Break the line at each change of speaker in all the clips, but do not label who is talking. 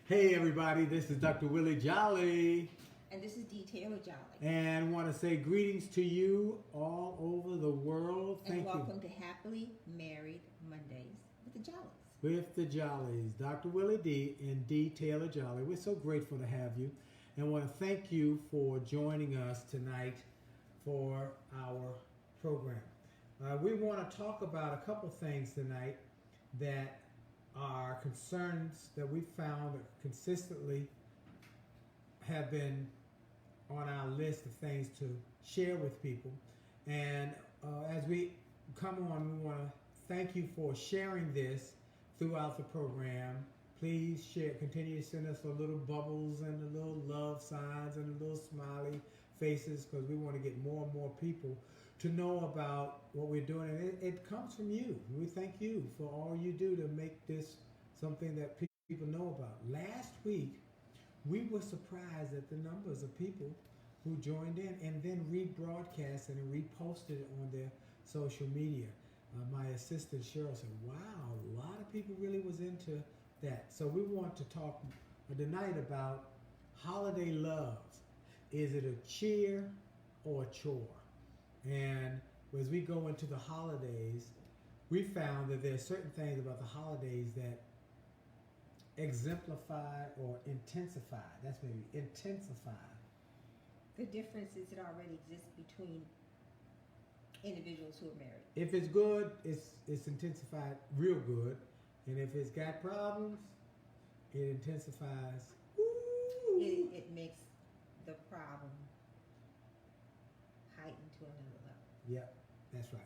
Hey everybody, this is Dr. Willie Jolley.
And this is Dee Taylor Jolley.
And want to say greetings to you all over the world.
And
Thank
welcome
you.
to Happily Married Mondays with the Jolleys.
With the Jolleys, Dr. Willie Dee and Dee Taylor Jolley. We're so grateful to have you and want to thank you for joining us tonight for our program. We want to talk about a couple things tonight that are concerns that we found that consistently have been on our list of things to share with people. And as we come on, we want to thank you for sharing this throughout the program. Please share, continue to send us the little bubbles and the little love signs and the little smiley faces, because we want to get more and more people to know about what we're doing. And it comes from you. We thank you for all you do to make this something that people know about. Last week, we were surprised at the numbers of people who joined in and then rebroadcast and reposted it on their social media. My assistant Cheryl said, wow, a lot of people really was into that. So we want to talk tonight about holiday love. Is it a cheer or a chore? And as we go into the holidays, we found that there are certain things about the holidays that exemplify or intensify. That's maybe intensify.
The differences that already exist between individuals who are married.
If it's good, it's intensified real good. And if it's got problems, it intensifies. Woo!
It makes the problem heightened to another level.
Yep, that's right.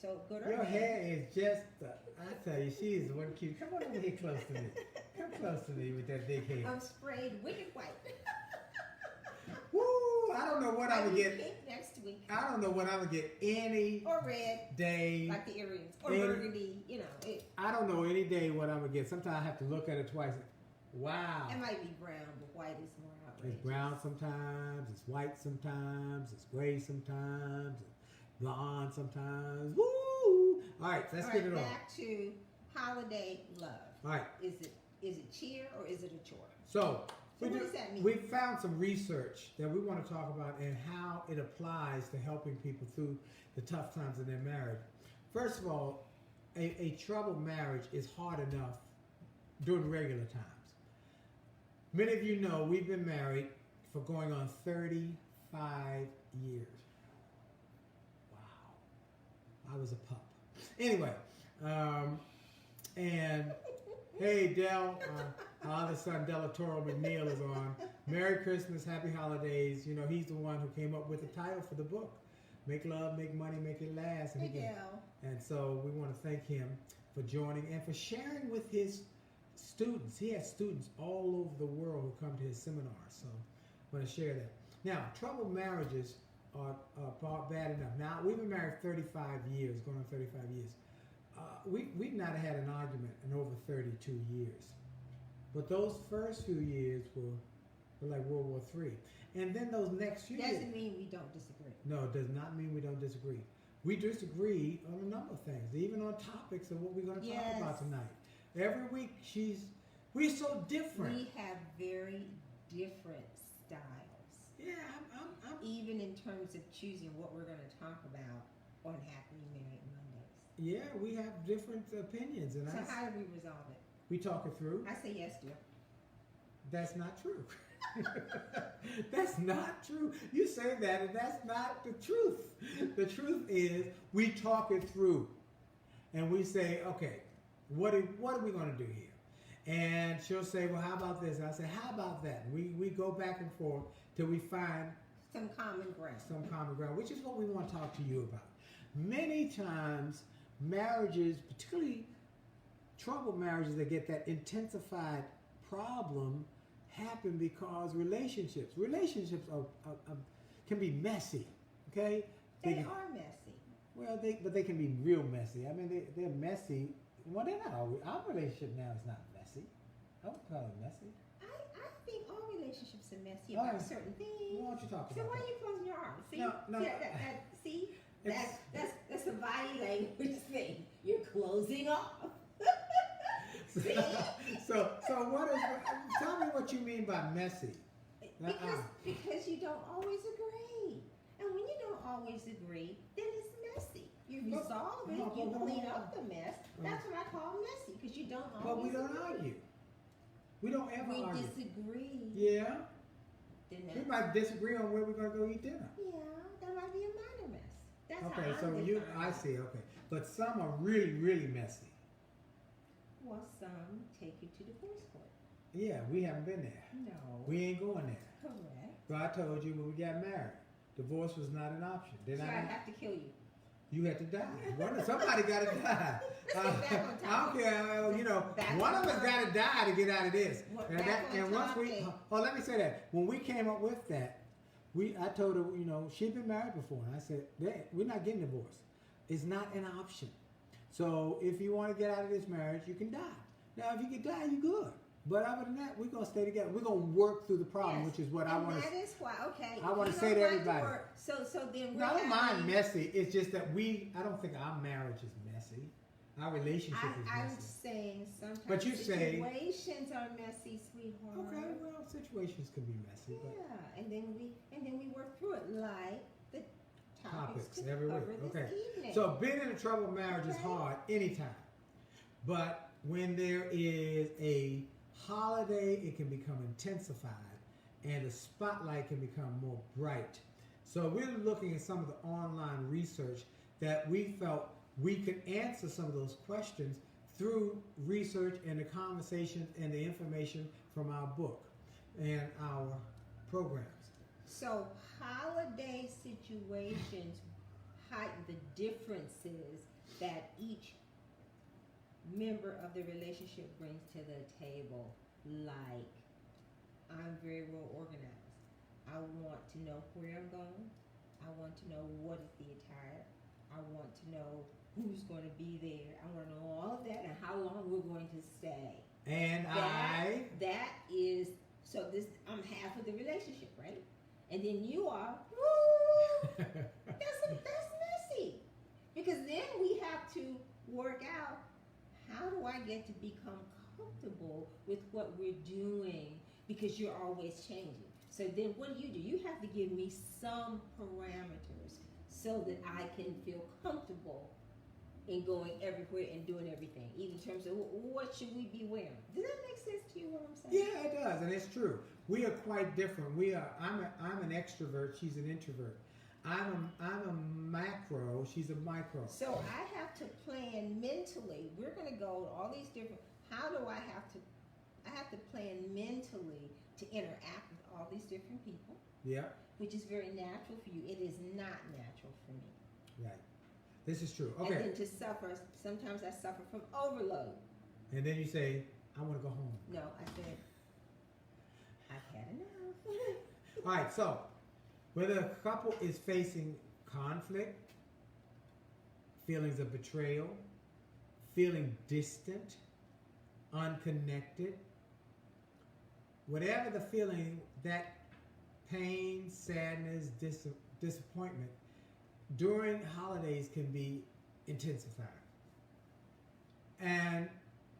So good or
Your
bad.
hair is just, I tell you, she is one cute. Come on over here close to me. Come close to me with that big hair.
I'm sprayed wicked white.
Woo! I don't know what I would get.
Pink next week.
I don't know what I would get any
Or red,
day.
like the earrings. Or
any-
burgundy, you know.
I don't know any day what I would get. Sometimes I have to look at it twice. Wow.
It might be brown, but white is more outrageous.
It's brown sometimes, it's white sometimes, it's gray sometimes, it's blonde sometimes. Woo! All right, let's get it on.
Back to holiday love.
All right.
Is it cheer or is it a chore?
So
what does that mean?
We found some research that we want to talk about and how it applies to helping people through the tough times in their marriage. First of all, a troubled marriage is hard enough during regular times. Many of you know we've been married for going on 35 years. Wow. I was a pup. Anyway, and hey, Del, our other son, Delatoro McNeil, is on. Merry Christmas, Happy Holidays. You know, he's the one who came up with the title for the book. Make love, make money, make it last. And, and so we want to thank him for joining and for sharing with his students. He has students all over the world who come to his seminars. So I'm going to share that. Now, troubled marriages are bad enough. Now, we've been married 35 years, going on 35 years. We've not had an argument in over 32 years. But those first few years were like World War III. And then those next few years.
Doesn't mean we don't disagree.
No, it does not mean we don't disagree. We disagree on a number of things, even on topics of what we're going to talk about tonight. Every week, we're so different.
We have very different styles.
Yeah, I'm
even in terms of choosing what we're going to talk about on Happily Married Mondays.
Yeah, we have different opinions, and
so how do we resolve it?
We talk it through.
I say yes, dear.
That's not true. That's not true. You say that, and that's not the truth. The truth is, we talk it through, and we say, okay, what are we going to do here? And she'll say, well, how about this? And I say, how about that? We go back and forth till we find
some common ground,
which is what we want to talk to you about. Many times, marriages, particularly troubled marriages that get that intensified problem, happen because relationships can be messy. Okay,
they are messy.
Well, but they can be real messy. I mean, they're messy. Well, they're not always. Our relationship now is not messy. I would call it messy.
I think all relationships are messy about certain things.
Why don't you talk about
So why
that?
are you closing your arms? See,
No.
see, that's a body language thing. You're closing off. See?
So So tell me what you mean by messy.
Because you don't always agree. And when you don't always agree, then it's messy. You resolve it, you clean up the mess. That's what I call messy, because you don't always
But we don't argue. We don't ever
we
argue.
disagree.
Yeah.
Then
We might disagree on where we're going to go eat dinner.
yeah, that might be a minor mess. That's
Okay,
how
so
I'm
you,
defining
I
it.
see, okay. But some are really, really messy.
Well, some take you to divorce court.
Yeah, we haven't been there.
No.
We ain't going there.
Correct.
So I told you when we got married, divorce was not an option. Then
So I have to kill you.
you had to die. Somebody got to die. I don't care. One of us got to die to get out of this. And once let me say that when we came up with that, I told her, she'd been married before, and I said, we're not getting divorced. It's not an option. So if you want to get out of this marriage, you can die. Now, if you can die, you're good. But other than that, we're going to stay together. We're going to work through the problem, which is what I want to say.
That is why, okay.
I want to say to everybody.
So then
No, I don't mind messy. It's just that I don't think our marriage is messy. Our relationship is messy.
I'm saying sometimes
But you say-
situations are messy, sweetheart.
Okay, well, situations can be messy, but
Yeah, and then we work through it, like the topics to
every
cover
week.
this
Okay.
evening.
So being in a troubled marriage is hard anytime. But when there is a holiday, it can become intensified and the spotlight can become more bright. So we're looking at some of the online research that we felt we could answer some of those questions through research and the conversations and the information from our book and our programs.
So holiday situations heighten the differences that each member of the relationship brings to the table. Like, I'm very well organized. I want to know where I'm going. I want to know what is the attire. I want to know who's going to be there. I want to know all of that and how long we're going to stay.
And
that is, so this, I'm half of the relationship, right? And then you are, woo, that's messy. Because then we have to work out, how do I get to become comfortable with what we're doing? Because you're always changing. So then what do? You have to give me some parameters so that I can feel comfortable in going everywhere and doing everything, even in terms of what should we be wearing. Does that make sense to you, what I'm saying?
Yeah, it does, and it's true. We are quite different. I'm an extrovert, she's an introvert. I'm a macro, she's a micro.
So I have to plan mentally. We're going to go all these different, how do I have to plan mentally to interact with all these different people.
Yeah.
Which is very natural for you. It is not natural for me.
Right. This is true. Okay.
And then to suffer, sometimes I suffer from overload.
And then you say, I want to go home.
No, I said, I've had enough.
All right, so whether a couple is facing conflict, feelings of betrayal, feeling distant, unconnected, whatever the feeling, that pain, sadness, disappointment during holidays can be intensified. And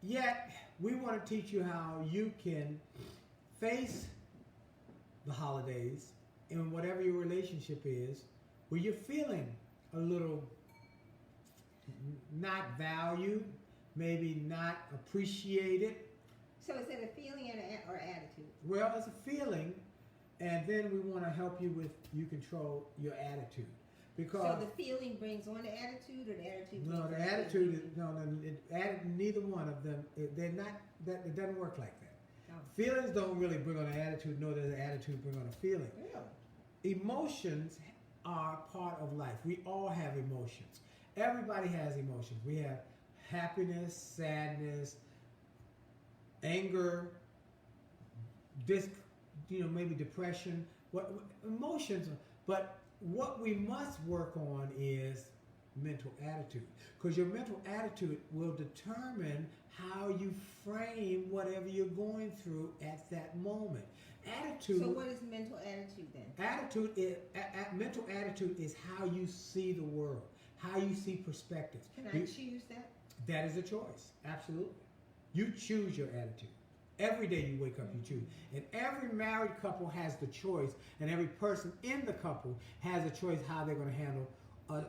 yet, we want to teach you how you can face the holidays in whatever your relationship is, where you're feeling a little not valued, maybe not appreciated.
So is it a feeling or attitude?
Well, it's a feeling, and then we want to help you control your attitude. Because
so the feeling brings on the attitude, or the attitude?
No, the attitude is neither one of them. They're not. It doesn't work like that.
Oh.
Feelings don't really bring on an attitude, nor does the attitude bring on a feeling.
Really?
Emotions are part of life. We all have emotions. Everybody has emotions. We have happiness, sadness, anger, maybe depression. What emotions? But what we must work on is mental attitude, because your mental attitude will determine how you frame whatever you're going through at that moment. Attitude.
So what is mental attitude then?
Mental attitude is how you see the world, how you see perspectives.
Can I choose that?
That is a choice. Absolutely. You choose your attitude Every day you wake up, you choose. And every married couple has the choice, and every person in the couple has a choice how they're going to handle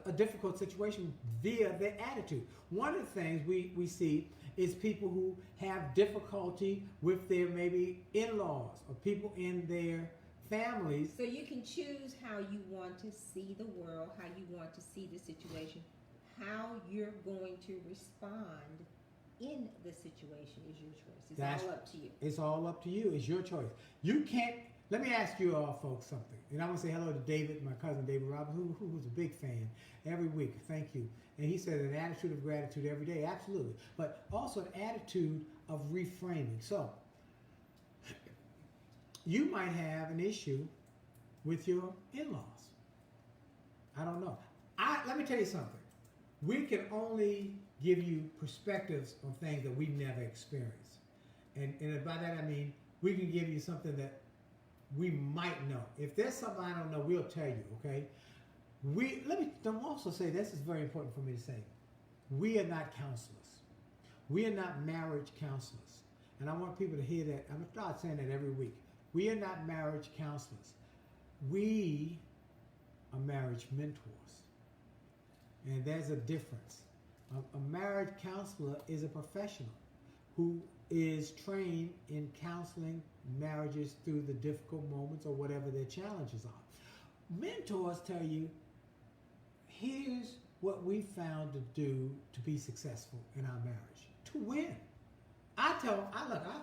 a difficult situation via their attitude. One of the things we see is people who have difficulty with their maybe in-laws or people in their families.
So you can choose how you want to see the world, how you want to see the situation, how you're going to respond in the situation is your choice. It's all up to you.
It's all up to you. It's your choice. You can't. Let me ask you all folks something. And I want to say hello to David, my cousin David Robinson, who's a big fan every week. Thank you. And he said an attitude of gratitude every day. Absolutely. But also an attitude of reframing. So you might have an issue with your in-laws. I don't know. Let me tell you something. We can only give you perspectives on things that we've never experienced. And by that I mean we can give you something that we might know. If there's something I don't know, we'll tell you, okay? Let me also say, this is very important for me to say. We are not counselors. We are not marriage counselors. And I want people to hear that. I'm going to start saying that every week. We are not marriage counselors. We are marriage mentors. And there's a difference. A marriage counselor is a professional who is trained in counseling marriages through the difficult moments or whatever their challenges are. Mentors tell you, here's what we found to do to be successful in our marriage, to win. I'll tell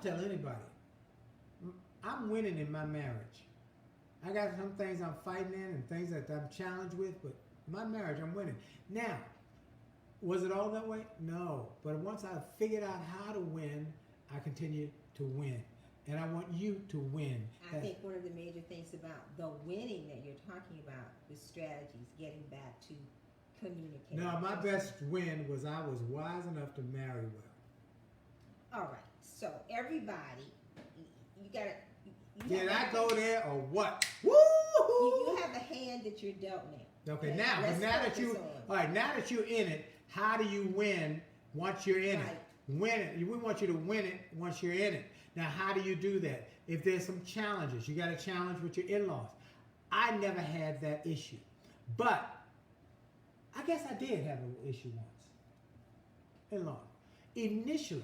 anybody, I'm winning in my marriage. I got some things I'm fighting in and things that I'm challenged with, but my marriage, I'm winning. Now, was it all that way? No. But once I figured out how to win, I continue to win. And I want you to win.
I think one of the major things about the winning that you're talking about, the strategies, getting back to communicating.
No, my best win was I was wise enough to marry well.
All right. So everybody, you got to.
Did I go there or what? Woo!
You have a hand that you're dealt now.
Okay, now that you're in it, how do you win once you're in it? Win it. We want you to win it once you're in it. Now, how do you do that? If there's some challenges, you got a challenge with your in-laws. I never had that issue, but I guess I did have an issue once. In-law. Initially,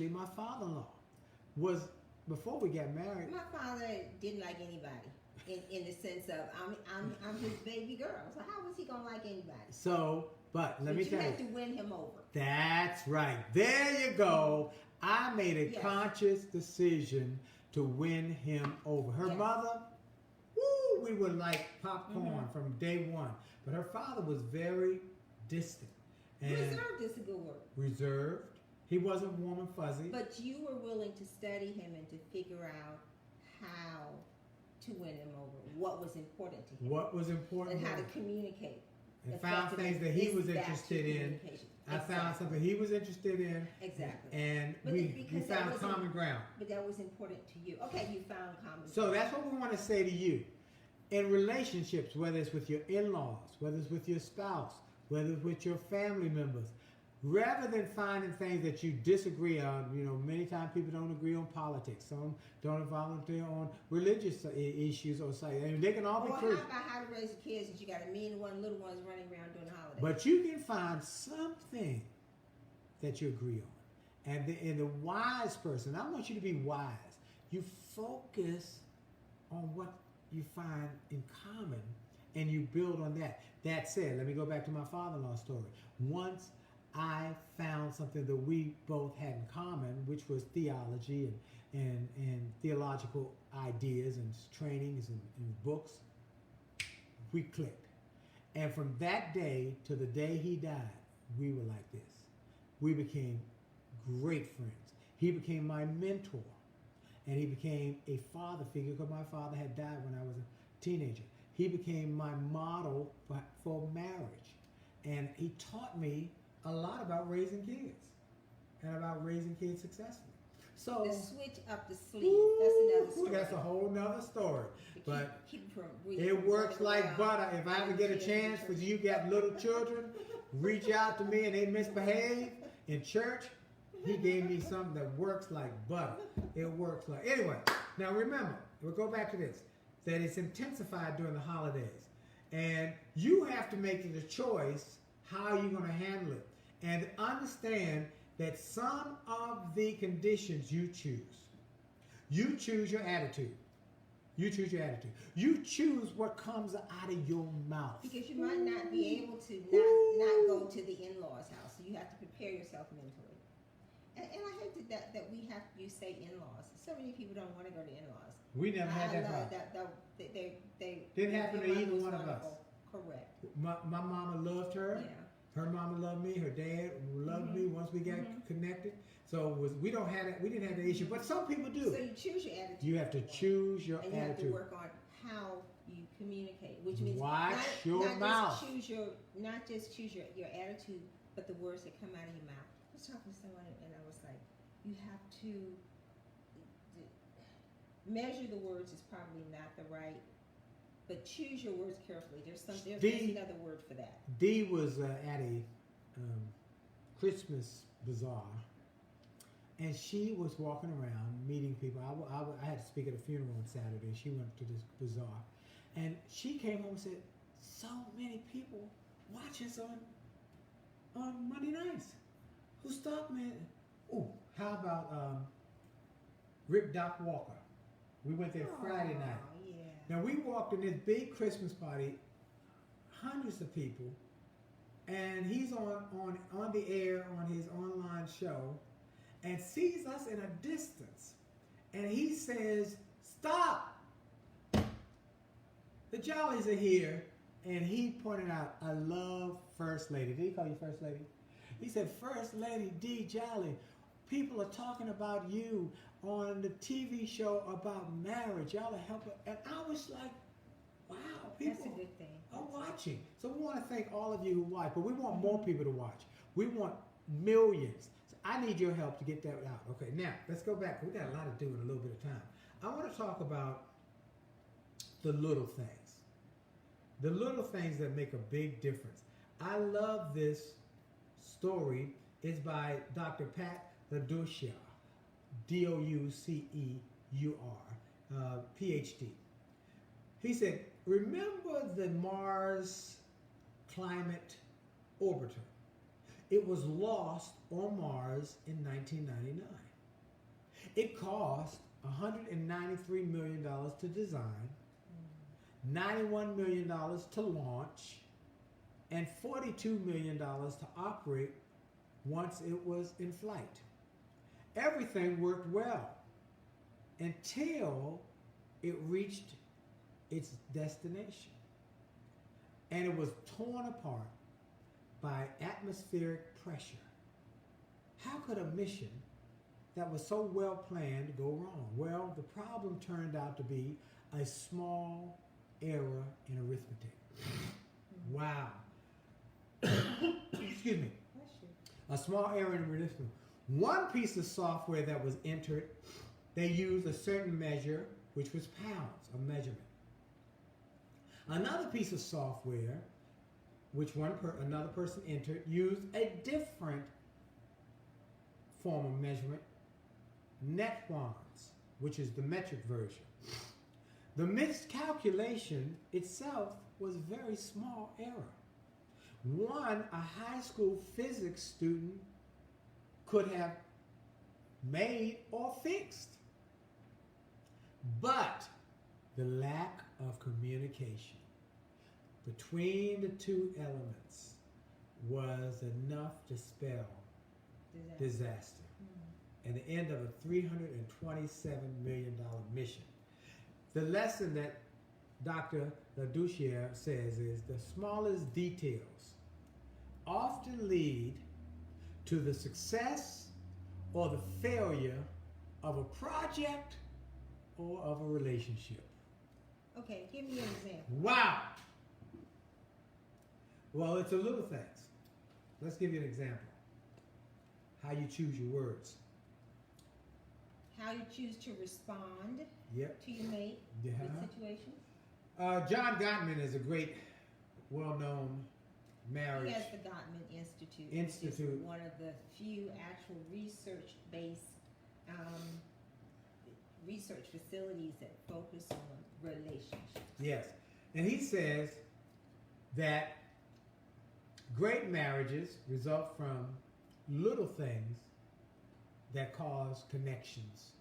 my father-in-law was, before we got married.
My father didn't like anybody. In the sense of I'm his baby girl, so how was he gonna like anybody?
So, but let me tell you,
you had to win him over.
That's right. There you go. I made a conscious decision to win him over. Her mother, woo, we were like popcorn from day one. But her father was very distant. And
reserved is a good word.
Reserved. He wasn't warm and fuzzy.
But you were willing to study him and to figure out how to win him over. What was important to him.
What was important.
And how to communicate.
And found things that he was interested in. I found something he was interested in.
Exactly.
And we found common ground.
But that was important to you. Okay, you found common ground.
So that's what we want to say to you. In relationships, whether it's with your in-laws, whether it's with your spouse, whether it's with your family members, rather than finding things that you disagree on, many times people don't agree on politics. Some don't volunteer on religious issues or something. And they can all be free.
How about how to raise the kids since you got a million and one little ones running around during the holidays?
But you can find something that you agree on. And the wise person, I want you to be wise. You focus on what you find in common and you build on that. That said, let me go back to my father-in-law story. Once I found something that we both had in common, which was theology and theological ideas and trainings and books, we clicked. And from that day to the day he died, we were like this. We became great friends. He became my mentor. And he became a father figure because my father had died when I was a teenager. He became my model for marriage. And he taught me a lot about raising kids and about raising kids successfully. So
the switch up the sleeve, that's another story.
That's a whole nother story. But
keep
it works like butter. If I ever get a chance for you got little children, reach out to me and they misbehave in church, He gave me something that works like butter. It works like anyway. Now remember, we'll go back to this. That it's intensified during the holidays, and you have to make the choice how you're going to handle it, and understand that some of the conditions you choose. You choose your attitude. You choose your attitude. You choose what comes out of your mouth.
Because you might not be able to not go to the in-laws' house, so you have to prepare yourself mentally. And I hate that we have you say in-laws. So many people don't want to go to in-laws.
We never had that problem. Didn't happen to either one of us.
Correct.
My mama loved her.
Yeah.
Her mama loved me. Her dad loved me once we got connected. So we don't have that. We didn't have the issue, but some people do.
So you choose your attitude.
You have to choose your
and you
attitude.
have to work on how you communicate, which means
Watch your
not
mouth.
Not just choose your attitude, but the words that come out of your mouth. I was talking to someone and I was like, you have to measure the words is probably not the right, but choose your words carefully. There's another word for that.
Dee was at a Christmas bazaar, and she was walking around meeting people. I had to speak at a funeral on Saturday. She went to this bazaar, and she came home and said, "So many people watch us on Monday nights. Who stopped me? Oh, how about Rip Doc Walker? We went there Friday night.
Yeah.
Now we walked in this big Christmas party, hundreds of people, and he's on the air on his online show, and sees us in a distance, and he says, "Stop! The Jolleys are here," and he pointed out, "I love First Lady." Did he call you First Lady? He said, "First Lady Dee Jolley. People are talking about you on the TV show about marriage. Y'all are helping." And I was like, wow, people
That's a good thing.
are watching. So we want to thank all of you who watch, but we want more people to watch. We want millions. So I need your help to get that out. Okay, now let's go back. We got a lot to do in a little bit of time. I want to talk about the little things. The little things that make a big difference. I love this story. It's by Dr. Pat Ladouceur, Douceur, PhD. He said, remember the Mars Climate Orbiter? It was lost on Mars in 1999. It cost $193 million to design, $91 million to launch, and $42 million to operate once it was in flight. Everything worked well until it reached its destination. And it was torn apart by atmospheric pressure. How could a mission that was so well planned go wrong? Well, the problem turned out to be a small error in arithmetic. Wow. Excuse me. A small error in arithmetic. One piece of software that was entered, they used a certain measure, which was pounds of measurement. Another piece of software, which another person entered, used a different form of measurement, netwans, which is the metric version. The miscalculation itself was a very small error. One, a high school physics student could have made or fixed. But the lack of communication between the two elements was enough to spell disaster. And the end of a $327 million mission. The lesson that Dr. Ladouceur says is the smallest details often lead to the success or the failure of a project or of a relationship.
Okay, give me an example.
Wow! Well, it's a little things. Let's give you an example. How you choose your words.
How you choose to respond to your mate with situations.
John Gottman is a great, well-known marriage.
He has the Gottman Institute.
Institute.
Which is one of the few actual research-based research facilities that focus on relationships.
Yes. And he says that great marriages result from little things that cause connections.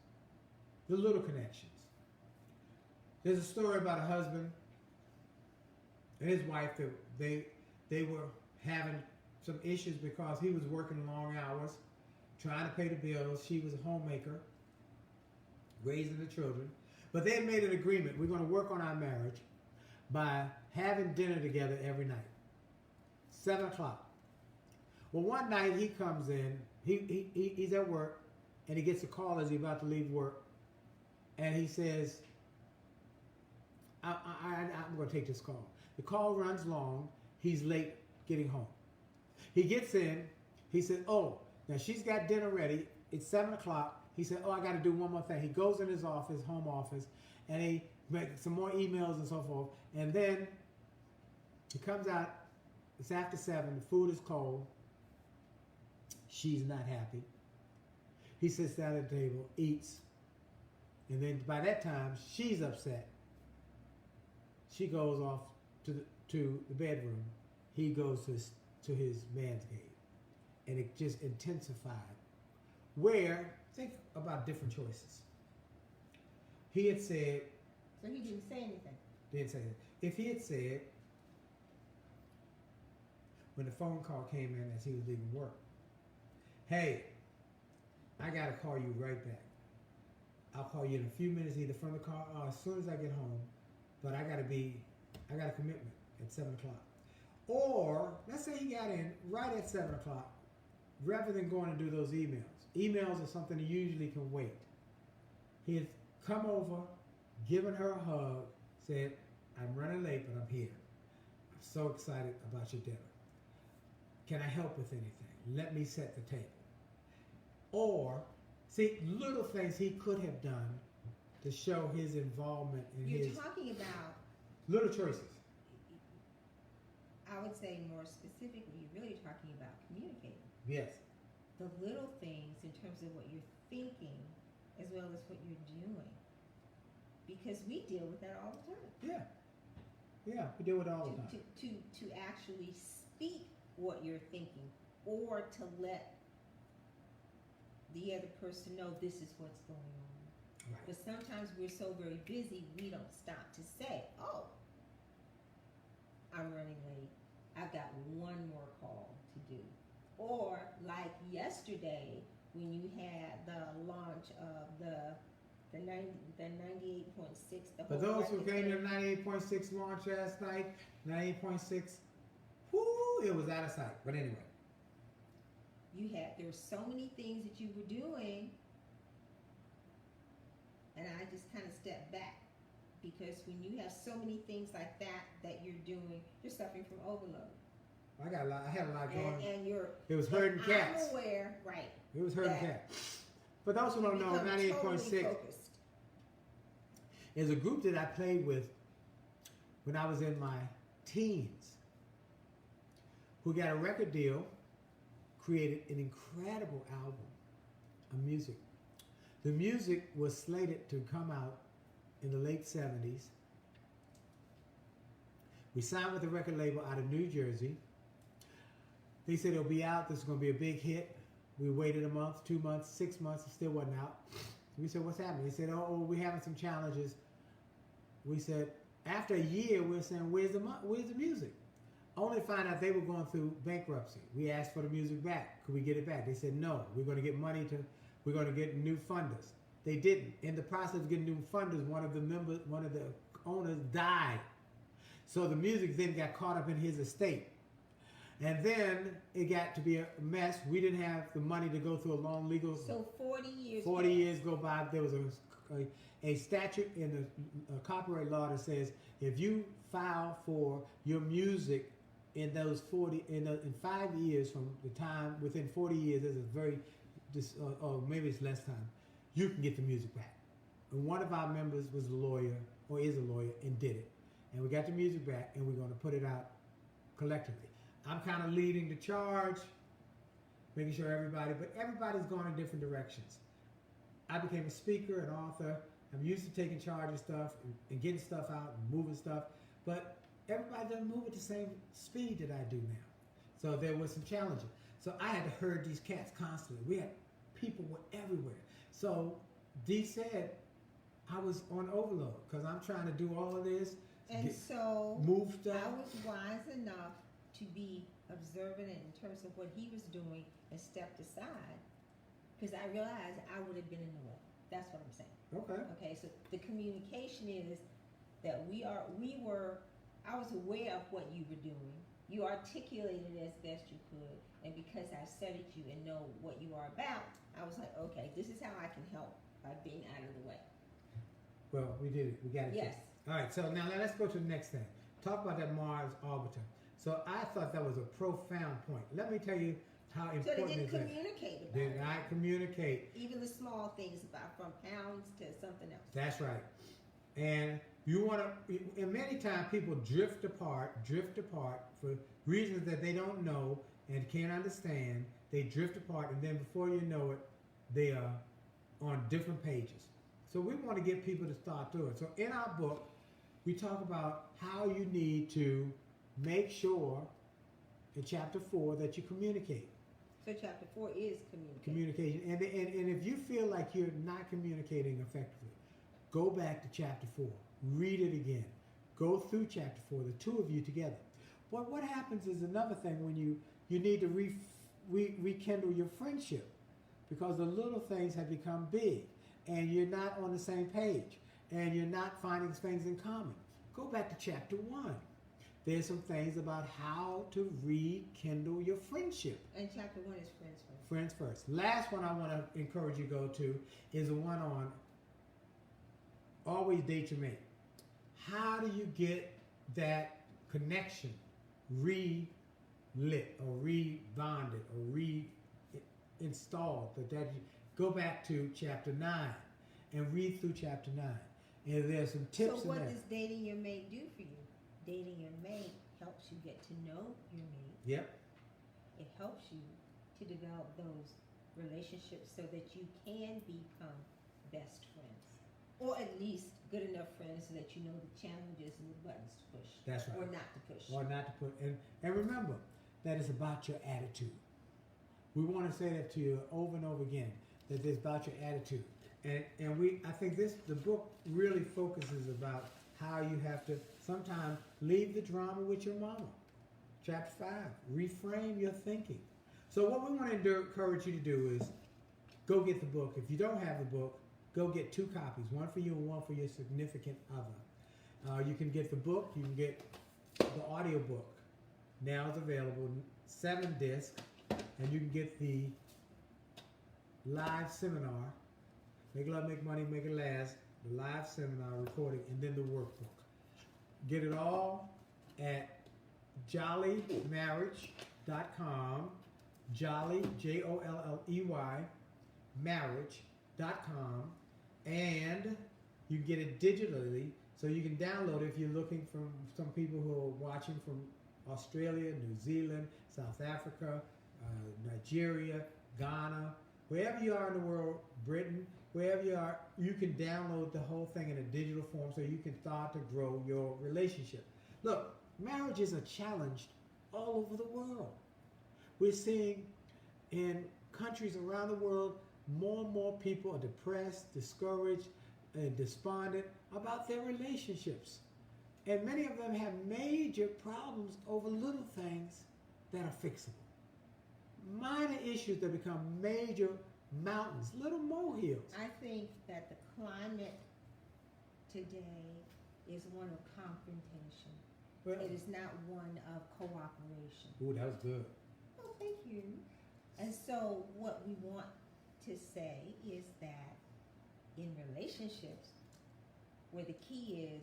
The little connections. There's a story about a husband and his wife that they were having some issues because he was working long hours, trying to pay the bills. She was a homemaker, raising the children. But they had made an agreement. We're going to work on our marriage by having dinner together every night. 7 o'clock. Well, one night he comes in, he's at work, and he gets a call as he's about to leave work. And he says, I'm going to take this call. The call runs long. He's late getting home. He gets in. He said, oh, now she's got dinner ready. It's 7 o'clock. He said, oh, I got to do one more thing. He goes in his office, home office, and he makes some more emails and so forth. And then he comes out. It's after 7. The food is cold. She's not happy. He sits down at the table, eats. And then by that time, she's upset. She goes off to the bedroom. He goes to his man's cave. And it just intensified. Where, think about different choices. He had said...
So he didn't say anything?
Didn't say that. If he had said, when the phone call came in as he was leaving work, hey, I got to call you right back. I'll call you in a few minutes, either from the car or as soon as I get home. But I got a commitment at 7 o'clock. Or, let's say he got in right at 7 o'clock, rather than going to do those emails. Emails are something he usually can wait. He had come over, given her a hug, said, I'm running late, but I'm here. I'm so excited about your dinner. Can I help with anything? Let me set the table. Or, see, little things he could have done to show his involvement in
You're
his...
talking about...
Little choices.
I would say more specifically, you're really talking about communicating.
Yes.
The little things in terms of what you're thinking as well as what you're doing. Because we deal with that all the time.
Yeah. Yeah, we deal with it all the time.
To actually speak what you're thinking or to let the other person know this is what's going on.
Right.
But sometimes we're so very busy, we don't stop to say, oh, I'm running late. I've got one more call to do. Or like yesterday when you had the launch of the 98.6.
For those who came to the 98.6 launch last night, 98.6, whoo, it was out of sight. But anyway.
There were so many things that you were doing, and I just kind of stepped back. Because when you have so many things like that you're doing, you're suffering from overload.
I had a lot going.
And
it was herding cats.
I'm aware, right?
It was herding cats. For those who don't know, 98.6 is a group that I played with when I was in my teens, who got a record deal, created an incredible album of music. The music was slated to come out in the late 70s. We signed with a record label out of New Jersey. They said it'll be out, this is going to be a big hit. We waited a month, 2 months, 6 months, it still wasn't out. We said, what's happening? They said, oh, we're having some challenges. We said, after a year, we're saying, where's the music? Only to find out they were going through bankruptcy. We asked for the music back. Could we get it back? They said, no, we're going to get we're going to get new funders. They didn't. In the process of getting new funders, one of the owners died. So the music then got caught up in his estate. And then it got to be a mess. We didn't have the money to go through a long legal...
So 40 years...
40 years go by. There was a statute in the copyright law that says if you file for your music in those 5 years from the time, within 40 years, there's a very... or maybe it's less time, you can get the music back. And one of our members was a lawyer, or is a lawyer, and did it. And we got the music back, and we're going to put it out collectively. I'm kind of leading the charge, making sure everybody's going in different directions. I became a speaker, an author. I'm used to taking charge of stuff and getting stuff out and moving stuff, but everybody doesn't move at the same speed that I do now. So there was some challenges. So I had to herd these cats constantly. We had people were everywhere. So Dee said I was on overload because I'm trying to do all of this.
And so
move stuff.
I was wise enough to be observant in terms of what he was doing and stepped aside because I realized I would have been in the way. That's what I'm saying.
Okay.
Okay, so the communication is that I was aware of what you were doing. You articulated it as best you could, and because I studied you and know what you are about, I was like, okay, this is how I can help by being out of the way.
Well, we did it. We got it.
Yes.
All right, so now let's go to the next thing. Talk about that Mars orbiter. So I thought that was a profound point. Let me tell you how important
So they didn't
is that.
communicate about
Did
it.
not communicate.
Even the small things about from pounds to something else.
That's right. And you want to, and many times people drift apart for reasons that they don't know and can't understand. They drift apart, and then before you know it, they are on different pages. So we want to get people to start doing it. So in our book, we talk about how you need to make sure in chapter 4 that you communicate.
So chapter 4 is communication.
Communication. And if you feel like you're not communicating effectively, go back to chapter 4. Read it again. Go through chapter 4, the two of you together. But what happens is another thing when you need to rekindle your friendship because the little things have become big and you're not on the same page and you're not finding things in common. Go back to chapter 1. There's some things about how to rekindle your friendship.
And chapter 1 is friends first.
Friends first. Last one I want to encourage you to go to is the one on always date your mate. How do you get that connection relit or rebonded or reinstalled? Go back to chapter 9 and read through chapter 9. And there's some tips
So what
in there.
does dating your mate do for you? Dating your mate helps you get to know your mate.
Yep.
It helps you to develop those relationships so that you can become best friends. Or at least good enough friends so that you know the challenges and the buttons to push.
That's right.
Or not to push.
Or not to put. And remember, that it's about your attitude. We want to say that to you over and over again, that it's about your attitude. And I think the book really focuses about how you have to sometimes leave the drama with your mama. Chapter 5, reframe your thinking. So what we want to encourage you to do is go get the book. If you don't have the book, go get 2 copies, one for you and one for your significant other. You can get the book, you can get the audio book. Now it's available, 7 discs, and you can get the live seminar, Make Love, Make Money, Make It Last, the live seminar recording, and then the workbook. Get it all at jolleymarriage.com, Jolley, Jolley, marriage.com, and you can get it digitally, so you can download it if you're looking from some people who are watching from Australia, New Zealand, South Africa, Nigeria, Ghana, wherever you are in the world, Britain, wherever you are, you can download the whole thing in a digital form so you can start to grow your relationship. Look, marriage is a challenge all over the world. We're seeing in countries around the world, more and more people are depressed, discouraged, and despondent about their relationships. And many of them have major problems over little things that are fixable. Minor issues that become major mountains, little molehills.
I think that the climate today is one of confrontation.
Well,
It is not one of cooperation.
ooh, that was good.
Oh, thank you. And so what we want to say is that in relationships, where the key is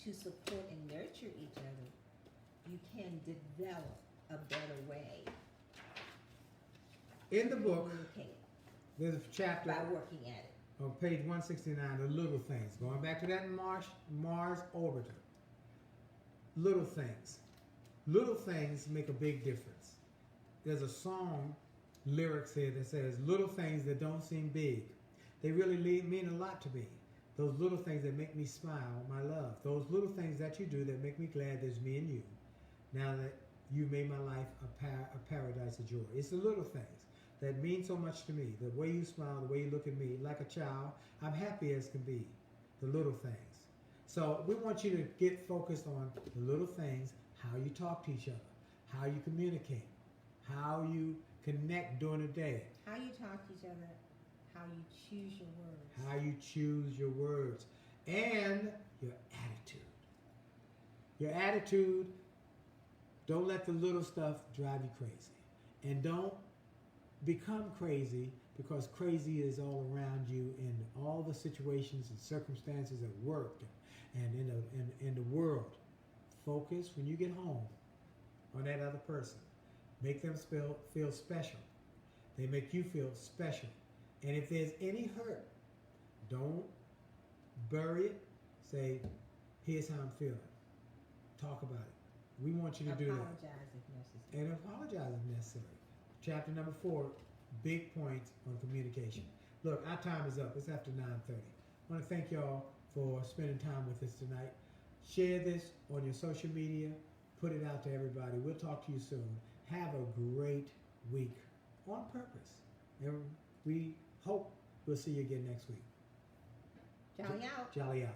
to support and nurture each other, you can develop a better way
In the
to
book,
communicate
there's a chapter
by working at it.
on page 169, the little things. Going back to that Mars orbiter. Little things. Little things make a big difference. There's a song lyrics here that says, little things that don't seem big, they really mean a lot to me. Those little things that make me smile, my love. Those little things that you do that make me glad there's me and you. Now that you made my life a paradise of joy. It's the little things that mean so much to me. The way you smile, the way you look at me like a child, I'm happy as can be. The little things. So we want you to get focused on the little things, how you talk to each other, how you communicate, how you connect during the day.
How you talk to each other, how you choose your words.
How you choose your words. And your attitude. Your attitude, don't let the little stuff drive you crazy. And don't become crazy because crazy is all around you in all the situations and circumstances at work and in the world. Focus when you get home on that other person. Make them feel special. They make you feel special. And if there's any hurt, don't bury it. Say, here's how I'm feeling. Talk about it. We want you to do that.
Apologize if necessary.
And apologize if necessary. Chapter number 4, big points on communication. Look, our time is up. It's after 9:30. I want to thank y'all for spending time with us tonight. Share this on your social media. Put it out to everybody. We'll talk to you soon. Have a great week on purpose. And we hope we'll see you again next week.
Jolley out.
Jolley out.